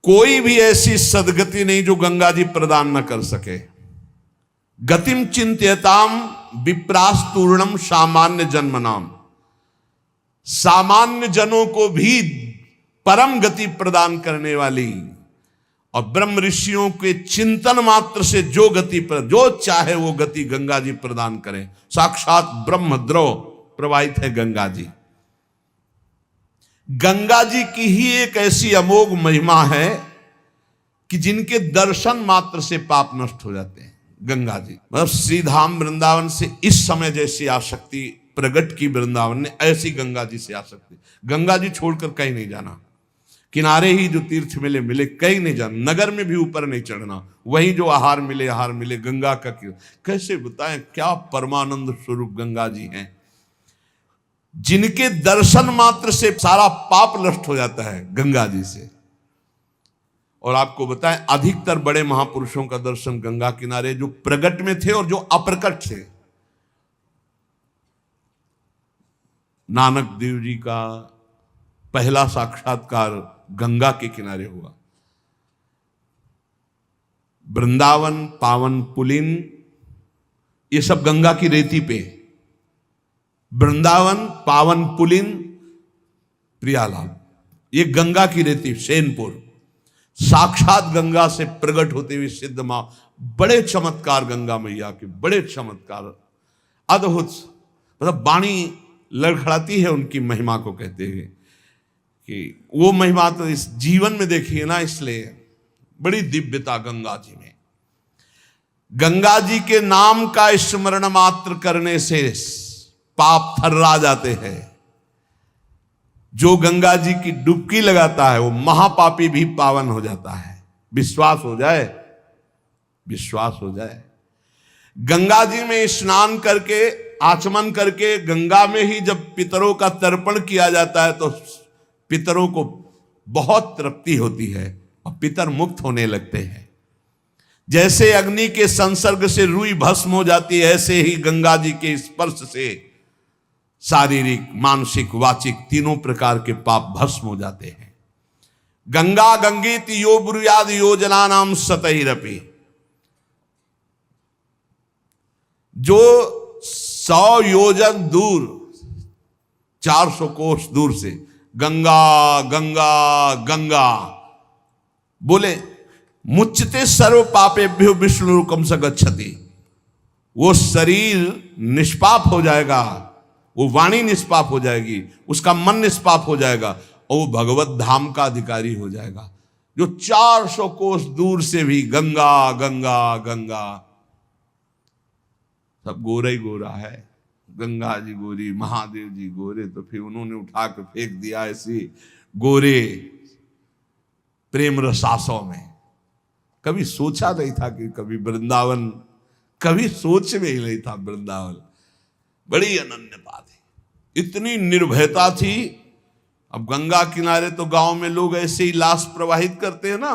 कोई भी ऐसी सदगति नहीं जो गंगा जी प्रदान न कर सके। गतिम चिंत्यताम विप्रास्तूर्णम सामान्य जन्मनाम, सामान्य जनों को भी परम गति प्रदान करने वाली और ब्रह्म ऋषियों के चिंतन मात्र से जो गति पर जो चाहे वो गति गंगा जी प्रदान करें। साक्षात ब्रह्म द्रव प्रवाहित है गंगा जी। गंगा जी की ही एक ऐसी अमोघ महिमा है कि जिनके दर्शन मात्र से पाप नष्ट हो जाते हैं। गंगा जी मतलब श्रीधाम वृंदावन से इस समय जैसी आसक्ति प्रकट की वृंदावन ने, ऐसी गंगा जी से आसक्ति। गंगा जी छोड़कर कहीं नहीं जाना, किनारे ही जो तीर्थ मिले मिले, कहीं नहीं जाना, नगर में भी ऊपर नहीं चढ़ना, वहीं जो आहार मिले गंगा का। कैसे बताएं क्या परमानंद स्वरूप गंगा जी हैं, जिनके दर्शन मात्र से सारा पाप नष्ट हो जाता है गंगा जी से। और आपको बताएं अधिकतर बड़े महापुरुषों का दर्शन गंगा किनारे जो प्रगट में थे और जो अप्रकट थे। नानक देव जी का पहला साक्षात्कार गंगा के किनारे हुआ। वृंदावन पावन पुलिन ये सब गंगा की रेती पे। वृंदावन पावन पुलिन प्रियालाल ये गंगा की रेती, सेनपुर साक्षात गंगा से प्रकट होते हुए सिद्ध मां। बड़े चमत्कार गंगा मैया के, बड़े चमत्कार अद्भुत, मतलब वाणी लड़खड़ाती है उनकी महिमा को। कहते हैं कि वो महिमा तो इस जीवन में देखिए ना, इसलिए बड़ी दिव्यता गंगा जी में। गंगा जी के नाम का स्मरण मात्र करने से पाप थर्रा जाते हैं। जो गंगा जी की डुबकी लगाता है वो महापापी भी पावन हो जाता है। विश्वास हो जाए, विश्वास हो जाए। गंगा जी में स्नान करके आचमन करके गंगा में ही जब पितरों का तर्पण किया जाता है तो पितरों को बहुत तृप्ति होती है और पितर मुक्त होने लगते हैं। जैसे अग्नि के संसर्ग से रुई भस्म हो जाती है, ऐसे ही गंगा जी के स्पर्श से शारीरिक मानसिक वाचिक तीनों प्रकार के पाप भस्म हो जाते हैं। गंगा गंगेत यो ब्रूयाद योजना नाम सतैरपि, जो 100 योजन दूर 400 कोस दूर से गंगा गंगा गंगा बोले, मुच्यते सर्व पापेभ्यो विष्णुरुकम स गच्छति, वो शरीर निष्पाप हो जाएगा, वो वाणी निष्पाप हो जाएगी, उसका मन निष्पाप हो जाएगा और वो भगवत धाम का अधिकारी हो जाएगा। जो 400 कोस दूर से भी गंगा गंगा गंगा, सब गोरा ही गोरा है। गंगा जी गोरी, महादेव जी गोरे, तो फिर उन्होंने उठा के फेंक दिया ऐसी गोरे प्रेम रसासों में। कभी सोचा नहीं था कि कभी वृंदावन, कभी सोच में ही नहीं था वृंदावन। बड़ी अनन्य बात है, इतनी निर्भयता थी। अब गंगा किनारे तो गांव में लोग ऐसे ही लाश प्रवाहित करते हैं ना,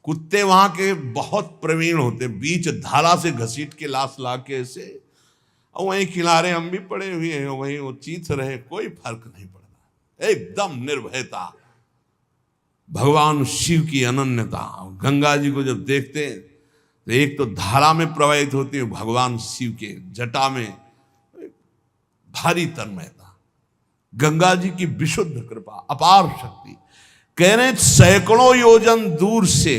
कुत्ते वहां के बहुत प्रवीण होते, बीच धारा से घसीट के लाश ला के ऐसे, और वहीं किनारे हम भी पड़े हुए हैं, वहीं वो चीथ रहे, कोई फर्क नहीं पड़ता, एकदम निर्भयता। भगवान शिव की अनन्यता। गंगा जी को जब देखते हैं तो एक तो धारा में प्रवाहित होती है, भगवान शिव के जटा में भारी तन्मयता। गंगा जी की विशुद्ध कृपा, अपार शक्ति। कह रहे सैकड़ों योजन दूर से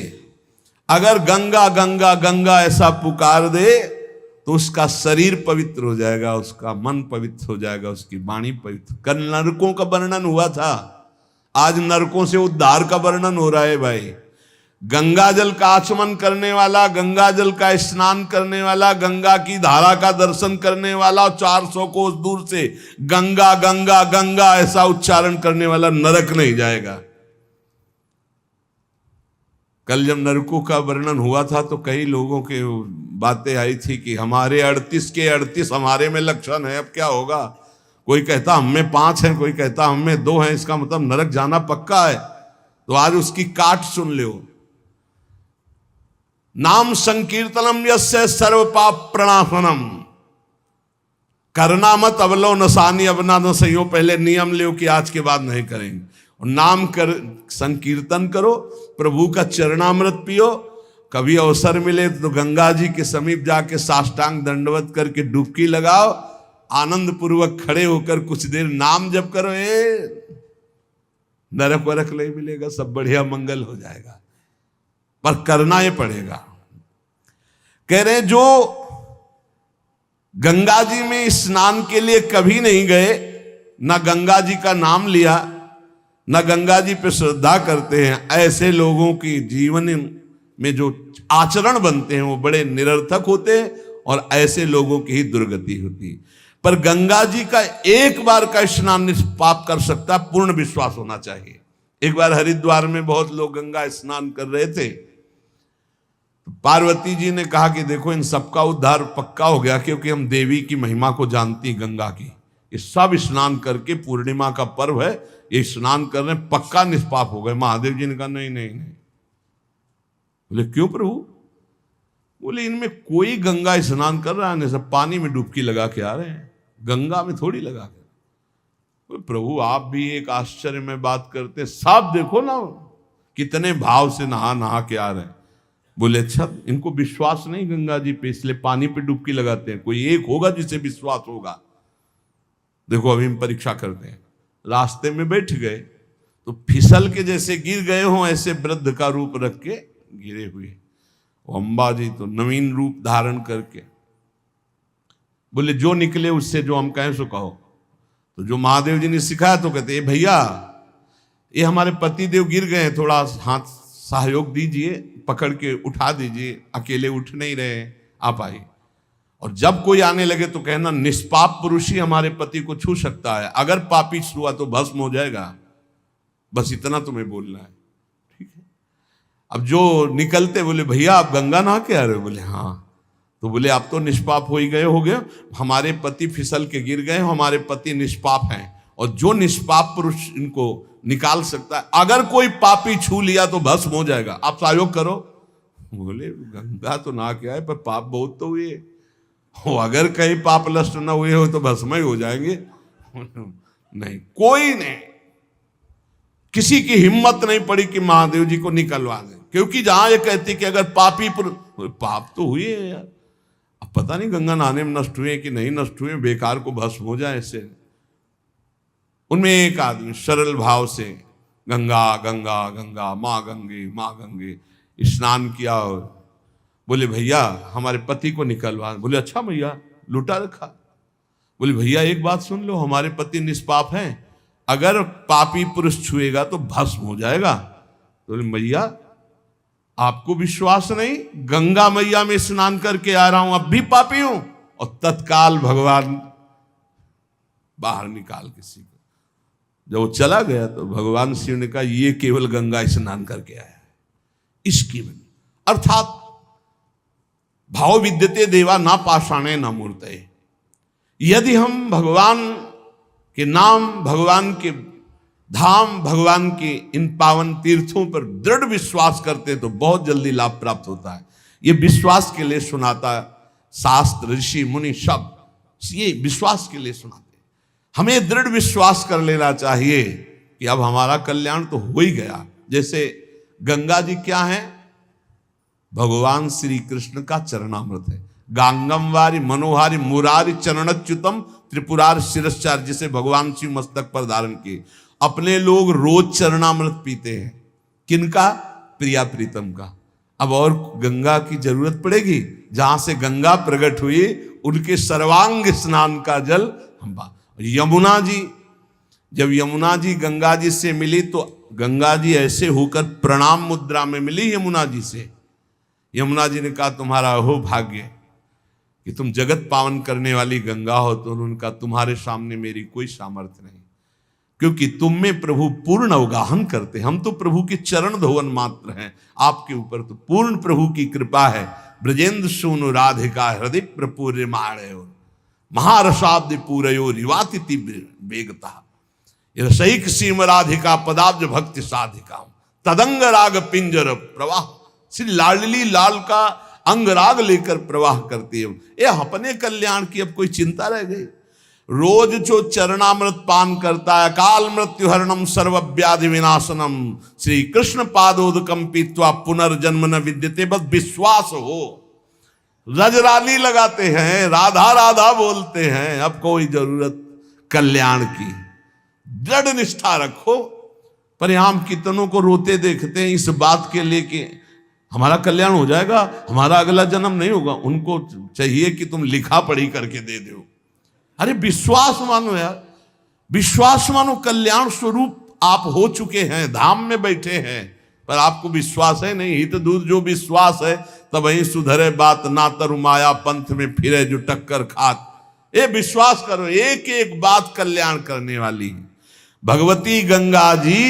अगर गंगा गंगा गंगा ऐसा पुकार दे तो उसका शरीर पवित्र हो जाएगा, उसका मन पवित्र हो जाएगा, उसकी वाणी पवित्र। कल नरकों का वर्णन हुआ था, आज नरकों से उद्धार का वर्णन हो रहा है भाई। गंगा जल का आचमन करने वाला, गंगा जल का स्नान करने वाला, गंगा की धारा का दर्शन करने वाला और 400 कोस दूर से गंगा गंगा गंगा ऐसा उच्चारण करने वाला नरक नहीं जाएगा। कल जब नरकों का वर्णन हुआ था तो कई लोगों के बातें आई थी कि हमारे 38 के 38 हमारे में लक्षण है, अब क्या होगा। कोई कहता हम में 5 हैं, कोई कहता हम में 2 हैं, इसका मतलब नरक जाना पक्का है। तो आज उसकी काट सुन लो। नाम संकीर्तनम यस्य सर्व पाप प्रणाशनम, करना मत अवलो नसानी, अब ना न सही हो, पहले नियम लो कि आज के बाद नहीं करेंगे। नाम कर संकीर्तन करो, प्रभु का चरणामृत पियो। कभी अवसर मिले तो गंगा जी के समीप जाके साष्टांग दंडवत करके डुबकी लगाओ, आनंद पूर्वक खड़े होकर कुछ देर नाम जप करो। नरक वरक नहीं मिलेगा, सब बढ़िया मंगल हो जाएगा, पर करना ये पड़ेगा। कह रहे जो गंगा जी में स्नान के लिए कभी नहीं गए, ना गंगा जी का नाम लिया, ना गंगा जी पे श्रद्धा करते हैं, ऐसे लोगों की जीवन में जो आचरण बनते हैं वो बड़े निरर्थक होते हैं और ऐसे लोगों की ही दुर्गति होती है। पर गंगा जी का एक बार का स्नान निष्पाप कर सकता, पूर्ण विश्वास होना चाहिए। एक बार हरिद्वार में बहुत लोग गंगा स्नान कर रहे थे, पार्वती जी ने कहा कि देखो इन सबका उद्धार पक्का हो गया, क्योंकि हम देवी की महिमा को जानती गंगा की, ये सब स्नान करके पूर्णिमा का पर्व है, ये स्नान कर रहे हैं, पक्का निष्पाप हो गए। महादेव जी ने कहा नहीं नहीं नहीं। बोले क्यों प्रभु? बोले इनमें कोई गंगा स्नान कर रहा है, सब पानी में डुबकी लगा के आ रहे हैं, गंगा में थोड़ी लगा के। बोले प्रभु आप भी एक आश्चर्य में बात करते, सब देखो ना कितने भाव से नहा नहा के आ रहे हैं। बोले अच्छा इनको विश्वास नहीं गंगा जी पे, इसलिए पानी पे डुबकी लगाते हैं, कोई एक होगा जिसे विश्वास होगा। देखो अभी हम परीक्षा करते हैं। रास्ते में बैठ गए तो फिसल के जैसे गिर गए हों ऐसे वृद्ध का रूप रख के गिरे हुए, अम्बा जी तो नवीन रूप धारण करके। बोले जो निकले उससे जो हम कहें सो कहो। तो जो महादेव जी ने सिखाया तो कहते भैया ये हमारे पति देव गिर गए हैं, थोड़ा हाथ सहयोग दीजिए, पकड़ के उठा दीजिए, अकेले उठ नहीं रहे, आप आइए। और जब कोई आने लगे तो कहना निष्पाप पुरुष ही हमारे पति को छू सकता है, अगर पापी छुआ तो भस्म हो जाएगा, बस इतना तुम्हें बोलना है, ठीक है। अब जो निकलते बोले भैया आप गंगा नहा के आ रहे हो? बोले हाँ। तो बोले आप तो निष्पाप हो ही गए, हमारे पति फिसल के गिर गए, हमारे पति निष्पाप हैं, और जो निष्पाप पुरुष इनको निकाल सकता है, अगर कोई पापी छू लिया तो भस्म हो जाएगा, आप सहयोग करो। बोले गंगा तो नहा के आए पर पाप बहुत तो हुए हो, अगर कहीं पाप नष्ट न हुए हो तो भस्म ही हो जाएंगे। नहीं, कोई नहीं, किसी की हिम्मत नहीं पड़ी कि महादेव जी को निकलवा दें, क्योंकि जहां ये कहती कि अगर पापी पाप तो हुए हैं यार, अब पता नहीं गंगा नहाने में नष्ट हुए कि नहीं नष्ट हुए, बेकार को भस्म हो जाए इससे। उनमें एक आदमी सरल भाव से गंगा गंगा गंगा माँ गंगे स्नान किया, और बोले भैया हमारे पति को निकलवा। बोले अच्छा भैया लुटा रखा। बोले भैया एक बात सुन लो, हमारे पति निष्पाप हैं, अगर पापी पुरुष छुएगा तो भस्म हो जाएगा। तो बोले भैया आपको विश्वास नहीं, गंगा मैया में स्नान करके आ रहा हूं, अब भी पापी हूं। और तत्काल भगवान बाहर निकाल किसी को। जब वो चला गया तो भगवान शिव ने कहा ये केवल गंगा स्नान करके आया है, इसकी वजह। अर्थात भाव विद्यते देवा ना पाषाणे ना मूर्तये। यदि हम भगवान के नाम, भगवान के धाम, भगवान के इन पावन तीर्थों पर दृढ़ विश्वास करते तो बहुत जल्दी लाभ प्राप्त होता है। ये विश्वास के लिए सुनाता शास्त्र, ऋषि मुनि सब ये विश्वास के लिए सुनाते। हमें दृढ़ विश्वास कर लेना चाहिए कि अब हमारा कल्याण तो हो ही गया। जैसे गंगा जी क्या है? भगवान श्री कृष्ण का चरणामृत है। गांगम वारी मनोहारी मुरारी चरणच्युतम त्रिपुरार शिरश्चार, जिसे भगवान शिव मस्तक पर धारण किए। अपने लोग रोज चरणामृत पीते हैं, किनका? प्रिया प्रीतम का। अब और गंगा की जरूरत पड़ेगी? जहां से गंगा प्रकट हुई उनके सर्वांग स्नान का जल हम। यमुना जी, जब यमुना जी गंगा जी से मिली तो गंगा जी ऐसे होकर प्रणाम मुद्रा में मिली यमुना जी से। यमुना जी ने कहा तुम्हारा हो भाग्य कि तुम जगत पावन करने वाली गंगा हो। तो उनका तुम्हारे सामने मेरी कोई सामर्थ्य नहीं, क्योंकि तुम में प्रभु पूर्ण अवगाहन करते, हम तो प्रभु के चरण धोवन मात्र हैं, आपके ऊपर तो पूर्ण प्रभु की कृपा है। ब्रजेंद्र सूनु राधिका हृदय प्रपूर्य माणयो महारसाब्द पूरयो रिवाति तीव्र वेगता रसैक सीम राधिका पदाब्ज भक्ति साधिका तदंग राग पिंजर प्रवाह। श्री लाडली लाल का अंग राग लेकर प्रवाह करती है। ये अपने कल्याण की अब कोई चिंता रह गई? रोज जो चरणामृत पान करता है, काल मृत्यु हरणम सर्व व्याधि विनाशनम, श्री कृष्ण पादोदकम पीत्वा पुनर्जन्म न विद्यते, बस विश्वास हो। रजराली लगाते हैं, राधा राधा बोलते हैं, अब कोई जरूरत कल्याण की, दृढ़ निष्ठा रखो। पर हम कितनों को रोते देखते हैं इस बात के लिए कि हमारा कल्याण हो जाएगा, हमारा अगला जन्म नहीं होगा। उनको चाहिए कि तुम लिखा पढ़ी करके दे दो। अरे विश्वास मानो यार, विश्वास मानो। कल्याण स्वरूप आप हो चुके हैं, धाम में बैठे हैं, पर आपको विश्वास है नहीं। हित दूर जो विश्वास है तब वही सुधरे बात, ना तरु माया पंथ में फिरे जो टक्कर खात। ये विश्वास करो, एक एक बात कल्याण करने वाली है। भगवती गंगा जी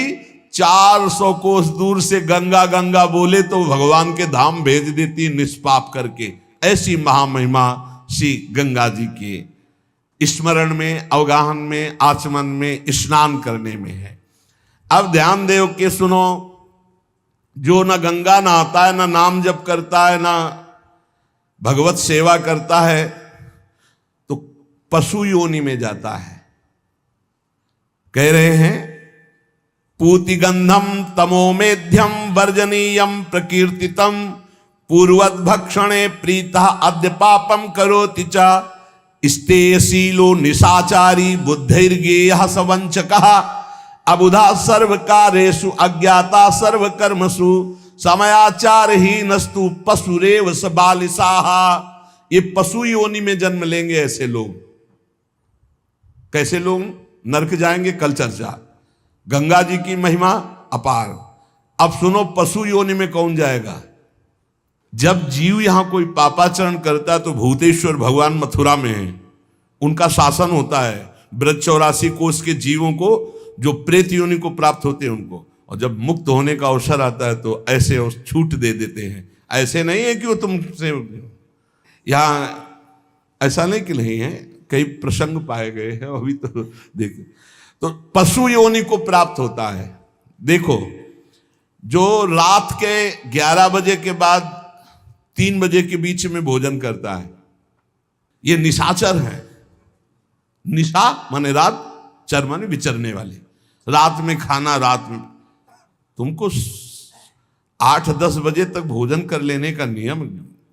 400 कोस दूर से गंगा गंगा बोले तो भगवान के धाम भेज देती निष्पाप करके। ऐसी महामहिमा श्री गंगा जी के स्मरण में, अवगाहन में, आचमन में, स्नान करने में है। अब ध्यान दो के सुनो, जो न गंगा नहाता है, न नाम जप करता है, न भगवत सेवा करता है, तो पशु योनि में जाता है। कह रहे हैं पूति गंधम तमोमेध्यम वर्जनीयम प्रकीर्तितम, पूर्वत भक्षणे प्रीता अद्य पापम करोति च, स्तेयशीलो निशाचारी बुद्धिर्गेयः सवंचकः, अबुधा सर्वकारेषु अज्ञाता सर्वकर्मसु, समयाचारहीनस्तु पशुरेव स बालिशाः। ये पशु योनि में जन्म लेंगे ऐसे लोग। कैसे लोग? नरक जाएंगे, कल चर्चा। गंगा जी की महिमा अपार। अब सुनो, पशु योनि में कौन जाएगा? जब जीव यहां कोई पापाचरण करता है तो भूतेश्वर भगवान मथुरा में है, उनका शासन होता है। ब्रज 84 कोष के जीवों को जो प्रेत योनि को प्राप्त होते हैं उनको, और जब मुक्त होने का अवसर आता है तो ऐसे छूट दे देते हैं। ऐसे नहीं है कि वो तुमसे, यहाँ ऐसा नहीं कि नहीं है, कई प्रसंग पाए गए हैं अभी तो देखिए। तो पशु योनि को प्राप्त होता है। देखो, जो रात के 11 बजे के बाद 3 बजे के बीच में भोजन करता है, ये निशाचर है। निशा माने रात, चर माने विचरने वाले। रात में खाना, रात में तुमको 8-10 बजे तक भोजन कर लेने का नियम।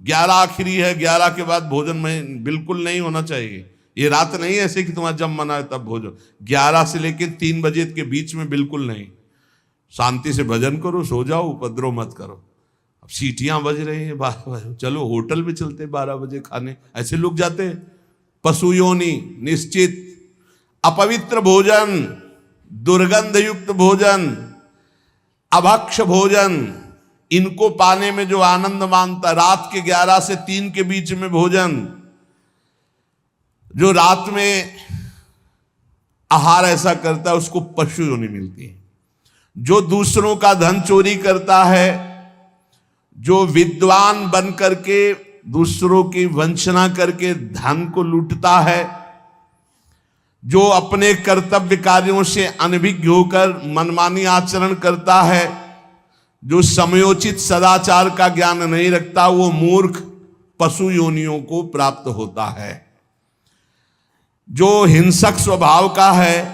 11 आखिरी है, 11 के बाद भोजन में बिल्कुल नहीं होना चाहिए। ये रात नहीं ऐसे कि तुम्हारा जब मना है तब भोजन। 11 से लेकर 3 बजे के बीच में बिल्कुल नहीं। शांति से भजन करो, सो जाओ, उपद्रव मत करो। अब सीटियां बज रही हैं 12 बजे, चलो होटल में चलते 12 बजे खाने, ऐसे लोग जाते हैं। पशु योनि निश्चित। अपवित्र भोजन, दुर्गंध युक्त भोजन, अभक्ष भोजन, इनको पाने में जो आनंद मानता, रात के 11 से 3 के बीच में भोजन, जो रात में आहार ऐसा करता है उसको पशु योनि मिलती है। जो दूसरों का धन चोरी करता है, जो विद्वान बन करके दूसरों की वंचना करके धन को लूटता है, जो अपने कर्तव्य कार्यों से अनभिज्ञ होकर मनमानी आचरण करता है, जो समयोचित सदाचार का ज्ञान नहीं रखता, वो मूर्ख पशु योनियों को प्राप्त होता है। जो हिंसक स्वभाव का है,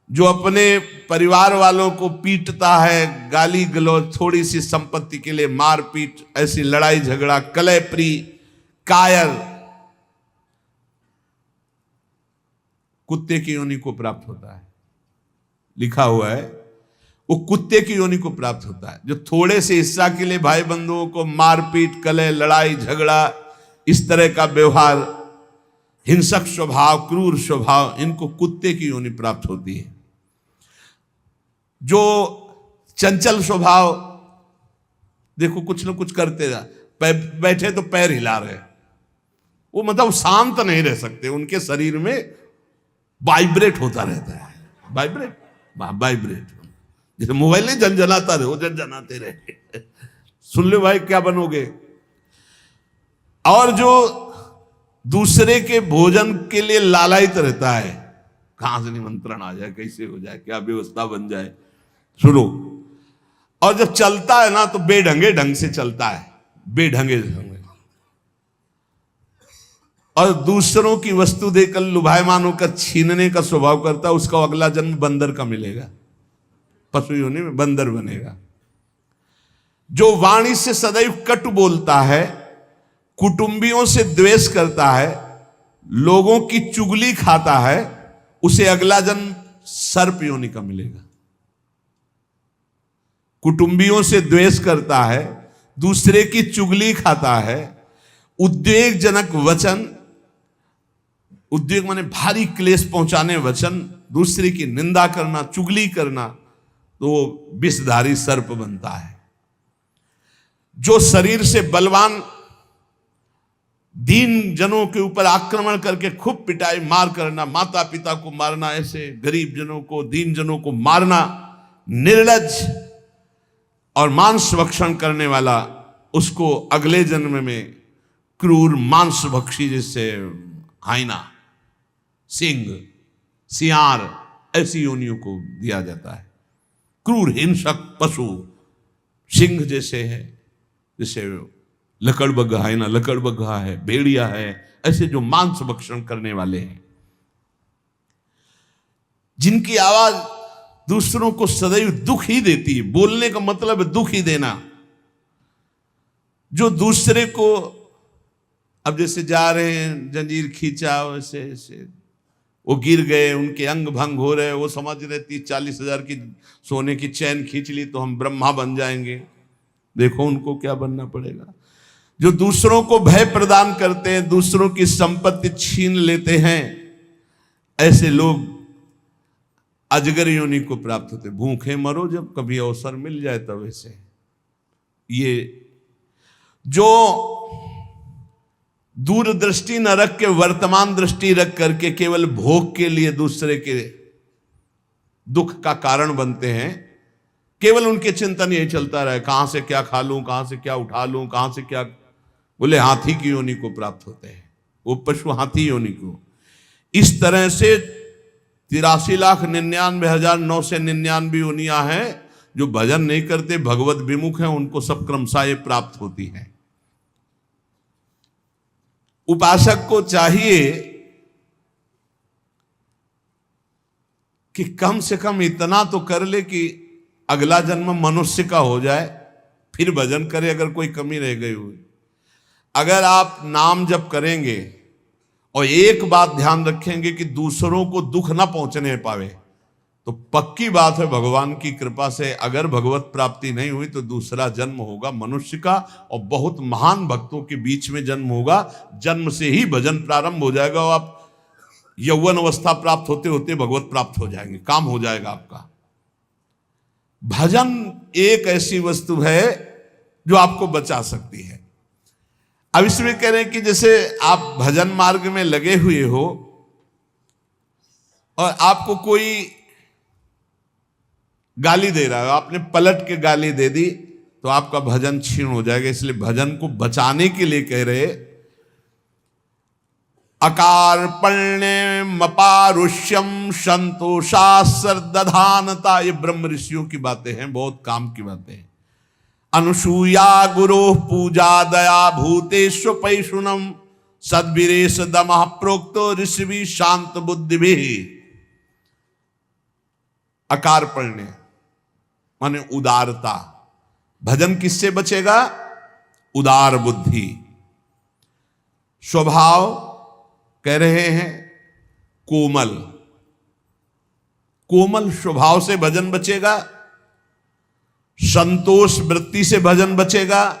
जो अपने परिवार वालों को पीटता है, गाली गलौज, थोड़ी सी संपत्ति के लिए मारपीट, ऐसी लड़ाई झगड़ा, कलहप्रिय, कायर, कुत्ते की योनि को प्राप्त होता है। लिखा हुआ है वो कुत्ते की योनि को प्राप्त होता है। जो थोड़े से हिस्सा के लिए भाई बंधुओं को मारपीट, कलह, लड़ाई झगड़ा, इस तरह का व्यवहार, हिंसक स्वभाव, क्रूर स्वभाव, इनको कुत्ते की योनि प्राप्त होती है। जो चंचल स्वभाव, देखो कुछ न कुछ करते जा, बैठे तो पैर हिला रहे, वो मतलब शांत नहीं रह सकते, उनके शरीर में वाइब्रेट होता रहता है। वाइब्रेट जैसे मोबाइल नहीं झनझनाता रहे, वो झनझनाते रहे। सुन लो भाई क्या बनोगे। और जो दूसरे के भोजन के लिए लालायित रहता है, कहां से निमंत्रण आ जाए, कैसे हो जाए, क्या व्यवस्था बन जाए, सुनो। और जब चलता है ना तो बेढंगे ढंग से चलता है, बेढंगे ढंग। और दूसरों की वस्तु देकर लुभायमान होकर छीनने का स्वभाव करता है, उसका अगला जन्म बंदर का मिलेगा, पशु योनि में बंदर बनेगा। जो वाणी से सदैव कटु बोलता है, कुटुंबियों से द्वेष करता है, लोगों की चुगली खाता है, उसे अगला जन्म सर्प योनि का मिलेगा। कुटुंबियों से द्वेष करता है, दूसरे की चुगली खाता है, उद्वेगजनक वचन, उद्वेग माने भारी क्लेश पहुंचाने वचन, दूसरे की निंदा करना, चुगली करना, तो विषधारी सर्प बनता है। जो शरीर से बलवान दीन जनों के ऊपर आक्रमण करके खूब पिटाई मार करना, माता पिता को मारना, ऐसे गरीब जनों को, दीन जनों को मारना, निर्लज्ज और मांस भक्षण करने वाला, उसको अगले जन्म में क्रूर मांस भक्षी, जैसे हाइना, सिंह, सियार, ऐसी योनियों को दिया जाता है। क्रूर हिंसक पशु सिंह जैसे है, जैसे लकड़बग्घा है ना, लकड़बग्घा है, भेड़िया है, ऐसे जो मांस भक्षण करने वाले हैं, जिनकी आवाज दूसरों को सदैव दुख ही देती है। बोलने का मतलब है दुख ही देना। जो दूसरे को, अब जैसे जा रहे हैं, जंजीर खींचा, वैसे ऐसे वो गिर गए, उनके अंग भंग हो रहे, वो समझ रहे 30-40 हजार की सोने की चैन खींच ली तो हम ब्रह्मा बन जाएंगे। देखो उनको क्या बनना पड़ेगा। जो दूसरों को भय प्रदान करते हैं, दूसरों की संपत्ति छीन लेते हैं, ऐसे लोग अजगर योनि को प्राप्त होते। भूखे मरो जब कभी अवसर मिल जाए तब। ऐसे ये जो दूरदृष्टि न रख के वर्तमान दृष्टि रख करके केवल भोग के लिए दूसरे के दुख का कारण बनते हैं, केवल उनके चिंतन यही चलता रहे, कहां से क्या खा लूं, कहां से क्या उठा लूं, कहां से क्या, बोले हाथी की योनि को प्राप्त होते हैं, वो पशु हाथी योनि को। इस तरह से 83,99,999 योनियां हैं जो भजन नहीं करते, भगवत विमुख हैं, उनको सब क्रमशः ये प्राप्त होती हैं। उपासक को चाहिए कि कम से कम इतना तो कर ले कि अगला जन्म मनुष्य का हो जाए, फिर भजन करे अगर कोई कमी रह गई हुई। अगर आप नाम जप करेंगे और एक बात ध्यान रखेंगे कि दूसरों को दुख ना पहुंचने पावे, तो पक्की बात है भगवान की कृपा से अगर भगवत प्राप्ति नहीं हुई तो दूसरा जन्म होगा मनुष्य का, और बहुत महान भक्तों के बीच में जन्म होगा। जन्म से ही भजन प्रारंभ हो जाएगा और आप यौवन अवस्था प्राप्त होते होते भगवत प्राप्त हो जाएंगे, काम हो जाएगा आपका। भजन एक ऐसी वस्तु है जो आपको बचा सकती है। अब इसमें कह रहे हैं कि जैसे आप भजन मार्ग में लगे हुए हो और आपको कोई गाली दे रहा है, आपने पलट के गाली दे दी तो आपका भजन क्षीण हो जाएगा। इसलिए भजन को बचाने के लिए कह रहे, अकार्पण्यमपारुष्यम संतोषासर्दधानता, ये ब्रह्म ऋषियों की बातें हैं, बहुत काम की बातें हैं। अनुसूया गुरो पूजा दया भूतेष्व पैशुनम सद्वीरेश दमः प्रोक्तो ऋषि शांत बुद्धि भी। अकार्पण्य माने उदारता। भजन किससे बचेगा? उदार बुद्धि। स्वभाव कह रहे हैं कोमल, कोमल स्वभाव से भजन बचेगा, संतोष वृत्ति से भजन बचेगा,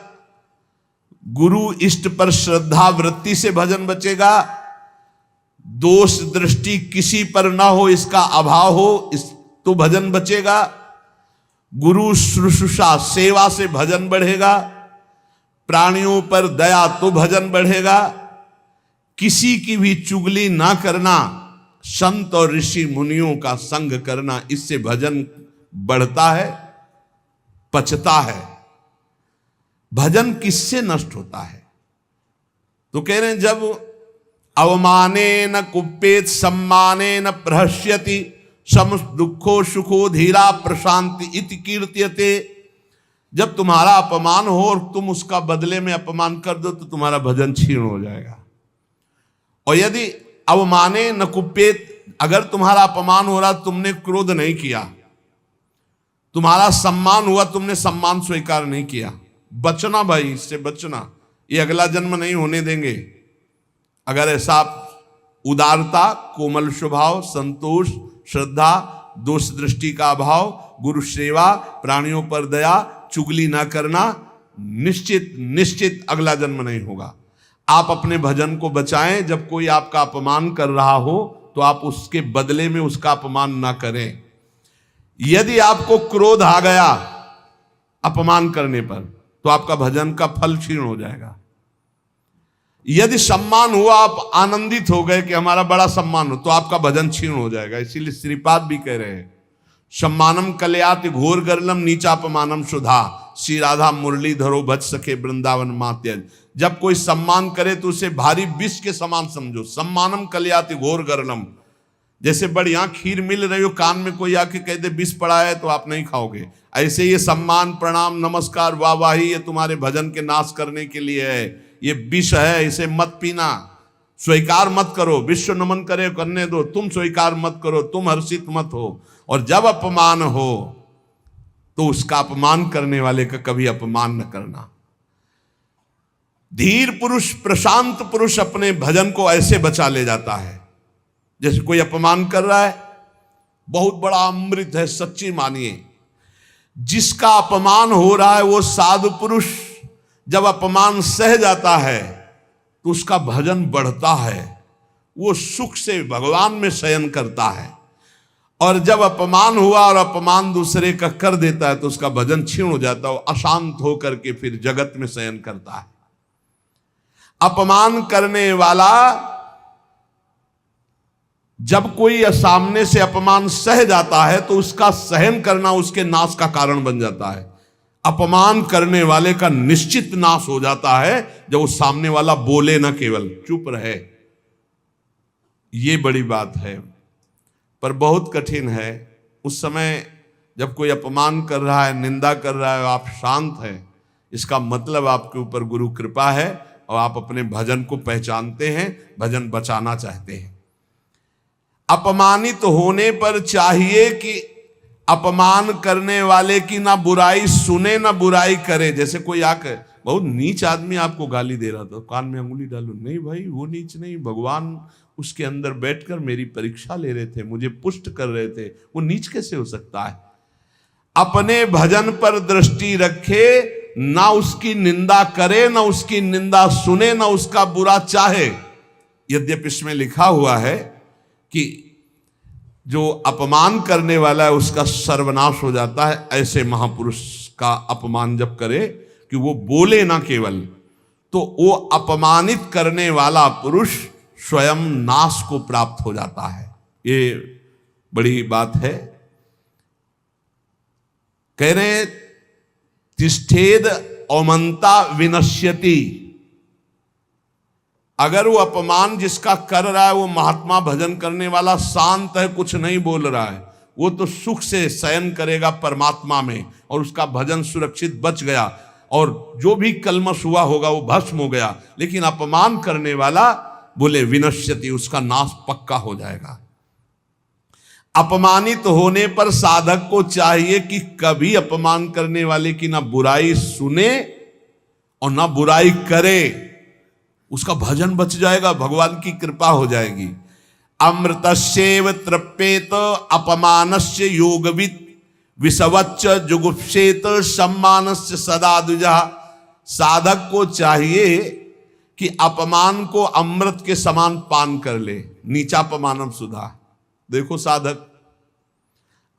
गुरु इष्ट पर श्रद्धा वृत्ति से भजन बचेगा, दोष दृष्टि किसी पर ना हो इसका अभाव हो इस तो भजन बचेगा, गुरु शुश्रूषा सेवा से भजन बढ़ेगा, प्राणियों पर दया तो भजन बढ़ेगा, किसी की भी चुगली ना करना, संत और ऋषि मुनियों का संग करना, इससे भजन बढ़ता है, पचता है। भजन किससे नष्ट होता है? तो कह रहे हैं जब अवमाने न कुप्येत सम्माने न प्रहस्यति सम दुखो सुखो धीरा प्रशांति इति कीर्त्यते। जब तुम्हारा अपमान हो और तुम उसका बदले में अपमान कर दो तो तुम्हारा भजन क्षीण हो जाएगा। और यदि अवमाने न कुप्येत, अगर तुम्हारा अपमान हो रहा तुमने क्रोध नहीं किया, तुम्हारा सम्मान हुआ तुमने सम्मान स्वीकार नहीं किया, बचना भाई, इससे बचना, ये अगला जन्म नहीं होने देंगे। अगर ऐसा आप उदारता, कोमल स्वभाव, संतोष, श्रद्धा, दोष दृष्टि का अभाव, गुरु सेवा, प्राणियों पर दया, चुगली ना करना, निश्चित निश्चित अगला जन्म नहीं होगा। आप अपने भजन को बचाएं। जब कोई आपका अपमान कर रहा हो तो आप उसके बदले में उसका अपमान ना करें। यदि आपको क्रोध आ गया अपमान करने पर तो आपका भजन का फल क्षीण हो जाएगा। यदि सम्मान हुआ, आप आनंदित हो गए कि हमारा बड़ा सम्मान हो, तो आपका भजन क्षीण हो जाएगा। इसीलिए श्रीपाद भी कह रहे हैं, सम्मानम कल्याति घोर गर्लम नीचापमानम सुधा, श्री राधा मुरली धरो भज सके वृंदावन मात्यज। जब कोई सम्मान करे तो उसे भारी विष के समान समझो। सम्मानम कल्याति घोर गर्लम, जैसे बढ़िया खीर मिल रही हो, कान में कोई आके कह दे विष पड़ा है तो आप नहीं खाओगे। ऐसे ये सम्मान, प्रणाम, नमस्कार, वाहवाही ये तुम्हारे भजन के नाश करने के लिए है, ये विष है, इसे मत पीना, स्वीकार मत करो। विश्व नमन करे करने दो, तुम स्वीकार मत करो, तुम हर्षित मत हो। और जब अपमान हो तो उसका अपमान करने वाले का कभी अपमान न करना। धीर पुरुष, प्रशांत पुरुष अपने भजन को ऐसे बचा ले जाता है। जैसे कोई अपमान कर रहा है, बहुत बड़ा अमृत है, सच्ची मानिए। जिसका अपमान हो रहा है वो साधु पुरुष जब अपमान सह जाता है तो उसका भजन बढ़ता है, वो सुख से भगवान में शयन करता है। और जब अपमान हुआ और अपमान दूसरे का कर देता है तो उसका भजन क्षीण हो जाता है, वो अशांत होकर के फिर जगत में शयन करता है। अपमान करने वाला जब कोई सामने से अपमान सह जाता है तो उसका सहन करना उसके नाश का कारण बन जाता है। अपमान करने वाले का निश्चित नाश हो जाता है जब वो सामने वाला बोले ना, केवल चुप रहे। ये बड़ी बात है, पर बहुत कठिन है। उस समय जब कोई अपमान कर रहा है, निंदा कर रहा है, आप शांत हैं, इसका मतलब आपके ऊपर गुरु कृपा है और आप अपने भजन को पहचानते हैं, भजन बचाना चाहते हैं। अपमानित होने पर चाहिए कि अपमान करने वाले की ना बुराई सुने ना बुराई करे। जैसे कोई आकर बहुत नीच आदमी आपको गाली दे रहा था, कान में अंगुली डालो, नहीं भाई वो नीच नहीं, भगवान उसके अंदर बैठकर मेरी परीक्षा ले रहे थे, मुझे पुष्ट कर रहे थे, वो नीच कैसे हो सकता है। अपने भजन पर दृष्टि रखे, ना उसकी निंदा करे, ना उसकी निंदा सुने, ना उसका बुरा चाहे। यद्यपि इसमें लिखा हुआ है कि जो अपमान करने वाला है उसका सर्वनाश हो जाता है। ऐसे महापुरुष का अपमान जब करे कि वो बोले ना केवल, तो वो अपमानित करने वाला पुरुष स्वयं नाश को प्राप्त हो जाता है। ये बड़ी बात है। कह रहे तिष्ठेद औमंता विनश्यति। अगर वो अपमान जिसका कर रहा है वो महात्मा भजन करने वाला शांत है, कुछ नहीं बोल रहा है, वो तो सुख से शयन करेगा परमात्मा में और उसका भजन सुरक्षित बच गया और जो भी कलमश हुआ होगा वो भस्म हो गया। लेकिन अपमान करने वाला बोले विनश्यति, उसका नाश पक्का हो जाएगा। अपमानित होने पर साधक को चाहिए कि कभी अपमान करने वाले की ना बुराई सुने और ना बुराई करे, उसका भजन बच जाएगा, भगवान की कृपा हो जाएगी। अमृतस्येव तृप्येत अपमानस्य योगवित् विषवच्च जुगुप्सेत सम्मानस्य सदा द्विजः। साधक को चाहिए कि अपमान को अमृत के समान पान कर ले, नीचापमानम सुधा। देखो साधक,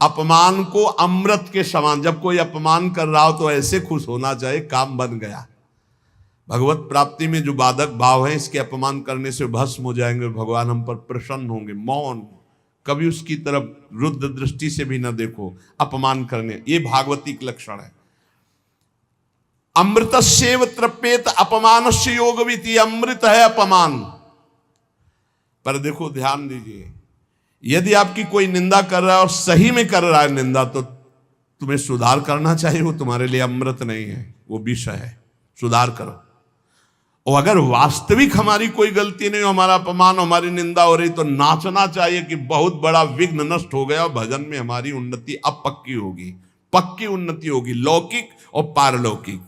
अपमान को अमृत के समान, जब कोई अपमान कर रहा हो तो ऐसे खुश होना चाहिए काम बन गया। भगवत प्राप्ति में जो बाधक भाव है, इसके अपमान करने से भस्म हो जाएंगे, भगवान हम पर प्रसन्न होंगे। मौन, कभी उसकी तरफ रुद्र दृष्टि से भी न देखो अपमान करने, ये भागवती लक्षण है। अमृतस्येव तृप्येत अपमानस्य योगवित्, अमृत है अपमान। पर देखो ध्यान दीजिए, यदि आपकी कोई निंदा कर रहा है और सही में कर रहा है निंदा, तो तुम्हें सुधार करना चाहिए। वो तुम्हारे लिए अमृत नहीं है, वो विष है, सुधार करो। और अगर वास्तविक हमारी कोई गलती नहीं हो, हमारा अपमान, हमारी निंदा हो रही, तो नाचना चाहिए कि बहुत बड़ा विघ्न नष्ट हो गया और भजन में हमारी उन्नति अब पक्की होगी, पक्की उन्नति होगी, लौकिक और पारलौकिक।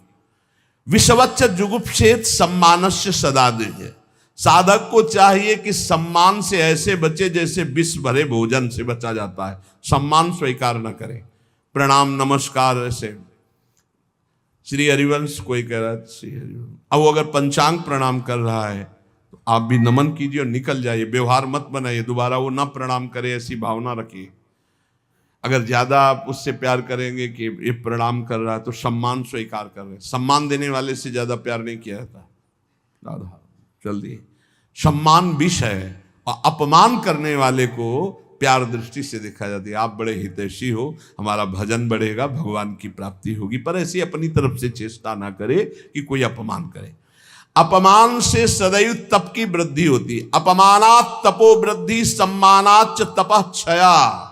विषवच्च जुगुप्सेत सम्मानस्य सदादृज। साधक को चाहिए कि सम्मान से ऐसे बचे जैसे विष भरे भोजन से बचा जाता है। सम्मान स्वीकार न करे, प्रणाम नमस्कार ऐसे। श्री हरिवंश कोई कह रहा है, श्री हरिवंश, अब वो अगर पंचांग प्रणाम कर रहा है तो आप भी नमन कीजिए और निकल जाइए, व्यवहार मत बनाइए, दोबारा वो ना प्रणाम करे ऐसी भावना रखिए। अगर ज्यादा आप उससे प्यार करेंगे कि ये प्रणाम कर रहा है तो सम्मान स्वीकार कर रहे हैं। सम्मान देने वाले से ज्यादा प्यार नहीं किया जाता। राधा जल्दी, सम्मान विष है और अपमान करने वाले को प्यार दृष्टि से देखा जाती है। आप बड़े हितैषी हो, हमारा भजन बढ़ेगा, भगवान की प्राप्ति होगी, पर ऐसी अपनी तरफ से चेष्टा ना करे कि कोई अपमान करे। अपमान से सदैव तप की वृद्धि होती है। अपमानात तपो वृद्धि, सम्मानाच तपः क्षया।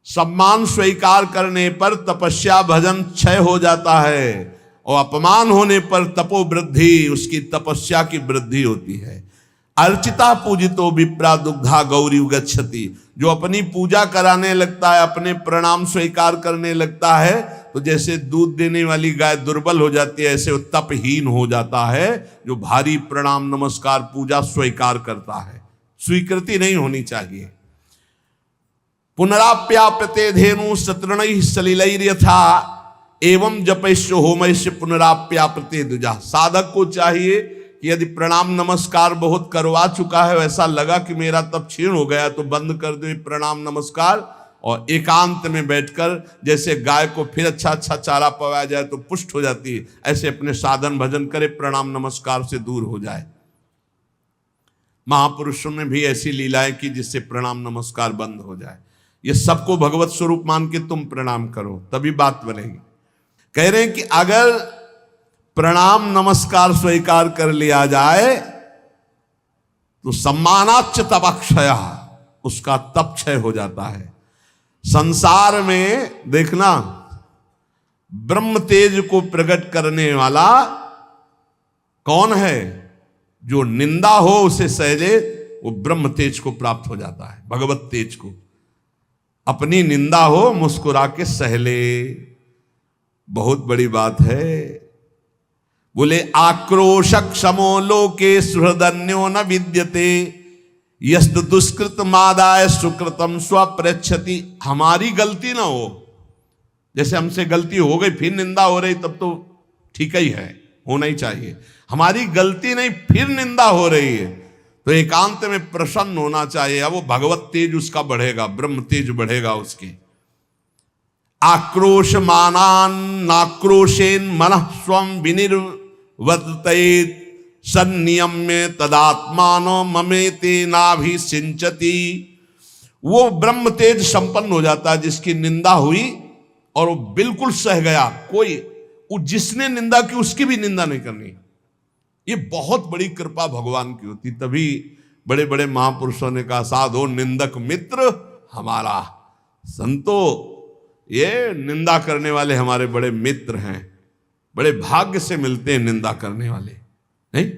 सम्मान स्वीकार करने पर तपस्या भजन क्षय हो जाता है और अपमान होने पर तपो वृद्धि, उसकी तपस्या की वृद्धि होती है। अर्चिता पूजितो विप्रा दुग्धा गौरी गच्छति। जो अपनी पूजा कराने लगता है, अपने प्रणाम स्वीकार करने लगता है, तो जैसे दूध देने वाली गाय दुर्बल हो जाती है, ऐसे वो तपहीन हो जाता है जो भारी प्रणाम नमस्कार पूजा स्वीकार करता है। स्वीकृति नहीं होनी चाहिए। पुनराप्याप्यते धेनु शतृणैः सलिलैर्यथा एवं जपैश्च होमैश्च पुनराप्याप्यते द्विजा। साधक को चाहिए कि यदि प्रणाम नमस्कार बहुत करवा चुका है, वैसा लगा कि मेरा तप क्षीण हो गया, तो बंद कर दे प्रणाम नमस्कार और एकांत में बैठकर, जैसे गाय को फिर अच्छा अच्छा चारा पवाया जाए तो पुष्ट हो जाती है, ऐसे अपने साधन भजन करे, प्रणाम नमस्कार से दूर हो जाए। महापुरुषों ने भी ऐसी लीलाएं की जिससे प्रणाम नमस्कार बंद हो जाए। ये सबको भगवत स्वरूप मान के तुम प्रणाम करो, तभी बात बनेगी। कह रहे हैं कि अगर प्रणाम नमस्कार स्वीकार कर लिया जाए तो सम्मानाच्च तपक्षय, उसका तप क्षय हो जाता है। संसार में देखना, ब्रह्म तेज को प्रकट करने वाला कौन है? जो निंदा हो उसे सहले, वो ब्रह्म तेज को प्राप्त हो जाता है, भगवत तेज को। अपनी निंदा हो मुस्कुरा के सहले, बहुत बड़ी बात है। बोले आक्रोशक समो लोके सुहृदन्यो न विद्यते यस्त दुष्कृत मादाय सुकृतम स्वप्रच्छति। हमारी गलती ना हो, जैसे हमसे गलती हो गई फिर निंदा हो रही, तब तो ठीक ही है, होना ही चाहिए। हमारी गलती नहीं, फिर निंदा हो रही है तो एकांत में प्रसन्न होना चाहिए। अब वो भगवत तेज उसका बढ़ेगा, ब्रह्म तेज बढ़ेगा उसके। आक्रोश मानान नाक्रोशेन मनः स्वम विनिर्वर्तयेत् सन्नियम्य तदात्मानो ममेते नाभिसिंचति। वो ब्रह्म तेज संपन्न हो जाता है जिसकी निंदा हुई और वो बिल्कुल सह गया। कोई जिसने निंदा की उसकी भी निंदा नहीं करनी। ये बहुत बड़ी कृपा भगवान की होती। तभी बड़े बड़े महापुरुषों ने कहा, साधो निंदक मित्र हमारा। संतो, ये निंदा करने वाले हमारे बड़े मित्र हैं, बड़े भाग्य से मिलते हैं निंदा करने वाले। नहीं,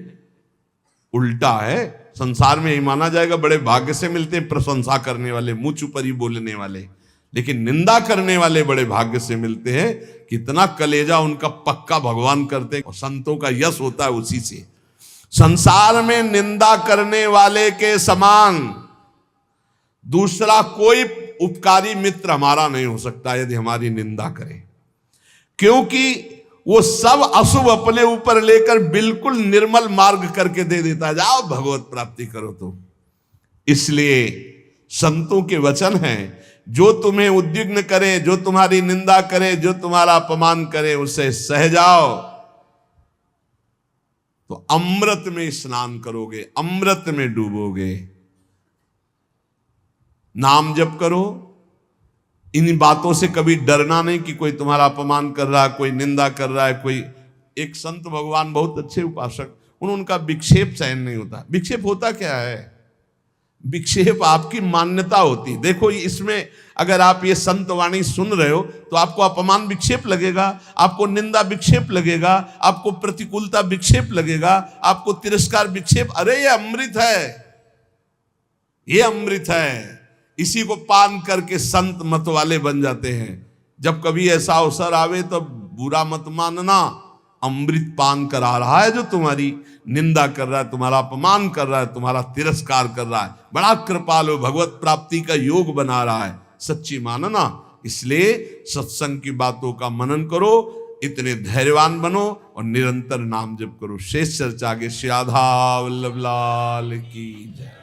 उल्टा है, संसार में ही माना जाएगा बड़े भाग्य से मिलते हैं प्रशंसा करने वाले, मुंह चुपरी बोलने वाले, लेकिन निंदा करने वाले बड़े भाग्य से मिलते हैं। कितना कलेजा उनका पक्का भगवान करते हैं, और संतों का यश होता है उसी से। संसार में निंदा करने वाले के समान दूसरा कोई उपकारी मित्र हमारा नहीं हो सकता यदि हमारी निंदा करे, क्योंकि वो सब अशुभ अपने ऊपर लेकर बिल्कुल निर्मल मार्ग करके दे देता है, जाओ भगवत प्राप्ति करो तुम। इसलिए संतों के वचन हैं, जो तुम्हें उद्विग्न करे, जो तुम्हारी निंदा करे, जो तुम्हारा अपमान करे, उसे सह जाओ तो अमृत में स्नान करोगे, अमृत में डूबोगे। नाम जप करो, इन बातों से कभी डरना नहीं कि कोई तुम्हारा अपमान कर रहा है, कोई निंदा कर रहा है, कोई। एक संत भगवान बहुत अच्छे उपासक, उनका विक्षेप सहन नहीं होता। विक्षेप होता क्या है? विक्षेप आपकी मान्यता होती। देखो इसमें अगर आप ये संत वाणी सुन रहे हो तो आपको अपमान विक्षेप लगेगा, आपको निंदा विक्षेप लगेगा, आपको प्रतिकूलता विक्षेप लगेगा, आपको तिरस्कार विक्षेप। अरे ये अमृत है, ये अमृत है। इसी को पान करके संत मत वाले बन जाते हैं। जब कभी ऐसा अवसर आवे तो बुरा मत मानना, अमृत पान करा रहा है जो तुम्हारी निंदा कर रहा है, तुम्हारा अपमान कर रहा है, तुम्हारा तिरस्कार कर रहा है। बड़ा कृपालु, भगवत प्राप्ति का योग बना रहा है, सच्ची मानना। इसलिए सत्संग की बातों का मनन करो, इतने धैर्यवान बनो और निरंतर नाम जप करो। शेष चर्चा के श्री राधा वल्लभ लाल की जय।